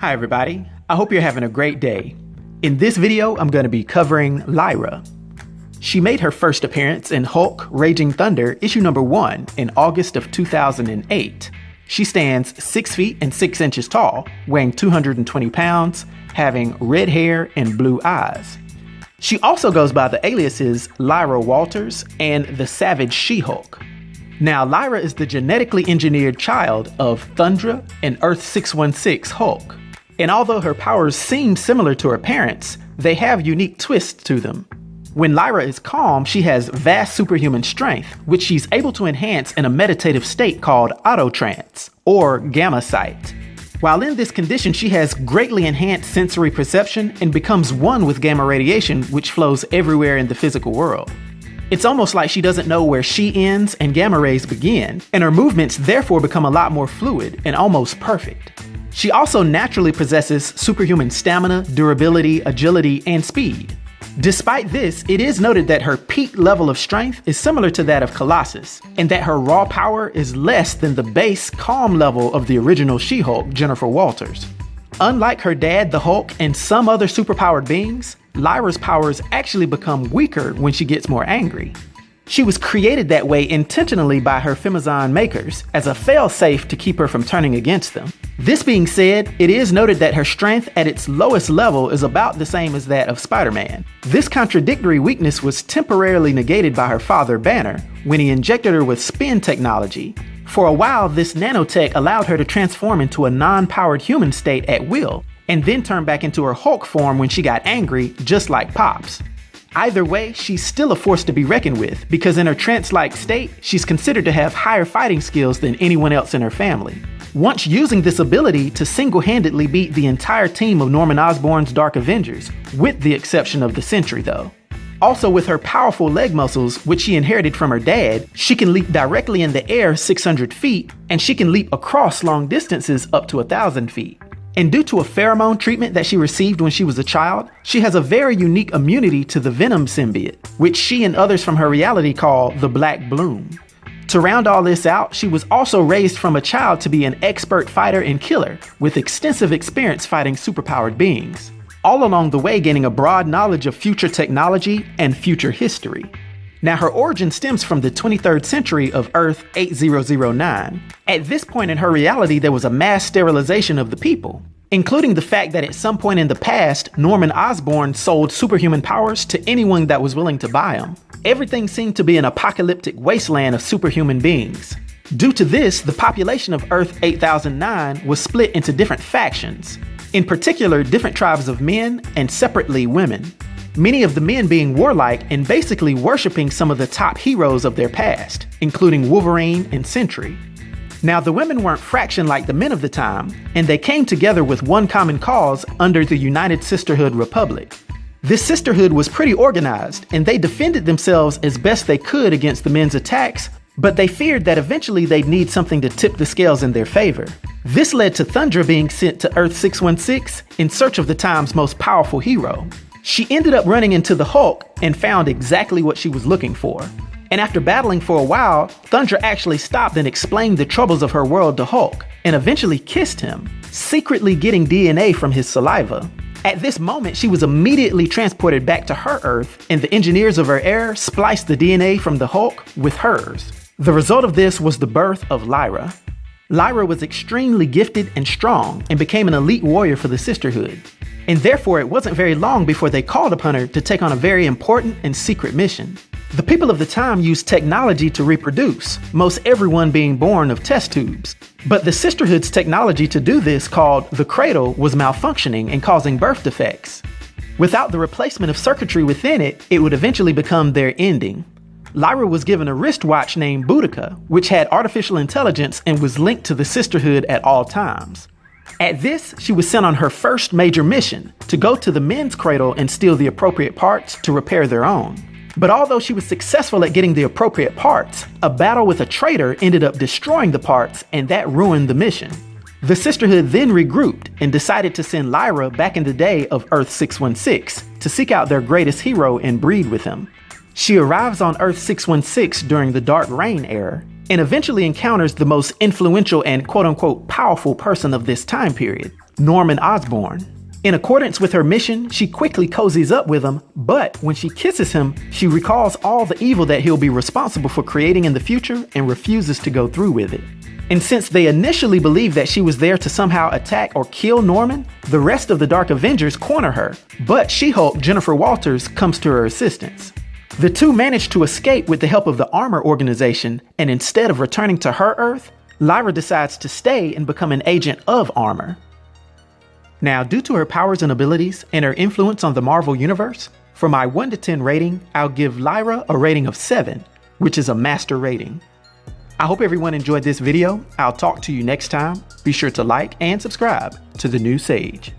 Hi everybody, I hope you're having a great day. In this video, I'm going to be covering Lyra. She made her first appearance in Hulk, Raging Thunder, issue number 1 in August of 2008. She stands 6 feet and 6 inches tall, weighing 220 pounds, having red hair and blue eyes. She also goes by the aliases Lyra Walters and the Savage She-Hulk. Now, Lyra is the genetically engineered child of Thundra and Earth-616 Hulk. And although her powers seem similar to her parents, they have unique twists to them. When Lyra is calm, she has vast superhuman strength, which she's able to enhance in a meditative state called Auto-Trance, or gamma sight. While in this condition, she has greatly enhanced sensory perception and becomes one with gamma radiation, which flows everywhere in the physical world. It's almost like she doesn't know where she ends and gamma rays begin, and her movements therefore become a lot more fluid and almost perfect. She also naturally possesses superhuman stamina, durability, agility, and speed. Despite this, it is noted that her peak level of strength is similar to that of Colossus, and that her raw power is less than the base calm level of the original She-Hulk, Jennifer Walters. Unlike her dad, the Hulk, and some other superpowered beings, Lyra's powers actually become weaker when she gets more angry. She was created that way intentionally by her Femizon makers, as a fail-safe to keep her from turning against them. This being said, it is noted that her strength at its lowest level is about the same as that of Spider-Man. This contradictory weakness was temporarily negated by her father, Banner, when he injected her with spin technology. For a while, this nanotech allowed her to transform into a non-powered human state at will, and then turn back into her Hulk form when she got angry, just like Pops. Either way, she's still a force to be reckoned with, because in her trance-like state, she's considered to have higher fighting skills than anyone else in her family. Once using this ability to single-handedly beat the entire team of Norman Osborn's Dark Avengers, with the exception of the Sentry though. Also, with her powerful leg muscles, which she inherited from her dad, she can leap directly in the air 600 feet, and she can leap across long distances up to 1,000 feet. And due to a pheromone treatment that she received when she was a child, she has a very unique immunity to the Venom symbiote, which she and others from her reality call the Black Bloom. To round all this out, she was also raised from a child to be an expert fighter and killer, with extensive experience fighting superpowered beings, all along the way gaining a broad knowledge of future technology and future history. Now, her origin stems from the 23rd century of Earth 8009. At this point in her reality, there was a mass sterilization of the people, including the fact that at some point in the past, Norman Osborn sold superhuman powers to anyone that was willing to buy them. Everything seemed to be an apocalyptic wasteland of superhuman beings. Due to this, the population of Earth 8009 was split into different factions, in particular different tribes of men and separately women. Many of the men being warlike and basically worshipping some of the top heroes of their past, including Wolverine and Sentry. Now, the women weren't fractioned like the men of the time, and they came together with one common cause under the United Sisterhood Republic. This sisterhood was pretty organized, and they defended themselves as best they could against the men's attacks, but they feared that eventually they'd need something to tip the scales in their favor. This led to Thundra being sent to Earth-616 in search of the time's most powerful hero. She ended up running into the Hulk and found exactly what she was looking for. And after battling for a while, Thundra actually stopped and explained the troubles of her world to Hulk, and eventually kissed him, secretly getting DNA from his saliva. At this moment, she was immediately transported back to her Earth, and the engineers of her era spliced the DNA from the Hulk with hers. The result of this was the birth of Lyra. Lyra was extremely gifted and strong, and became an elite warrior for the Sisterhood. And therefore, it wasn't very long before they called upon her to take on a very important and secret mission. The people of the time used technology to reproduce, most everyone being born of test tubes. But the Sisterhood's technology to do this, called the Cradle, was malfunctioning and causing birth defects. Without the replacement of circuitry within it, it would eventually become their ending. Lyra was given a wristwatch named Boudica, which had artificial intelligence and was linked to the Sisterhood at all times. At this, she was sent on her first major mission, to go to the men's cradle and steal the appropriate parts to repair their own. But although she was successful at getting the appropriate parts, a battle with a traitor ended up destroying the parts, and that ruined the mission. The Sisterhood then regrouped and decided to send Lyra back in the day of Earth-616 to seek out their greatest hero and breed with him. She arrives on Earth-616 during the Dark Reign era, and eventually encounters the most influential and quote-unquote powerful person of this time period, Norman Osborn. In accordance with her mission, she quickly cozies up with him, but when she kisses him, she recalls all the evil that he'll be responsible for creating in the future and refuses to go through with it. And since they initially believed that she was there to somehow attack or kill Norman, the rest of the Dark Avengers corner her, but She-Hulk Jennifer Walters comes to her assistance. The two manage to escape with the help of the A.R.M.O.R organization, and instead of returning to her Earth, Lyra decides to stay and become an agent of A.R.M.O.R. Now, due to her powers and abilities and her influence on the Marvel Universe, for my 1 to 10 rating, I'll give Lyra a rating of 7, which is a master rating. I hope everyone enjoyed this video. I'll talk to you next time. Be sure to like and subscribe to The New Sage.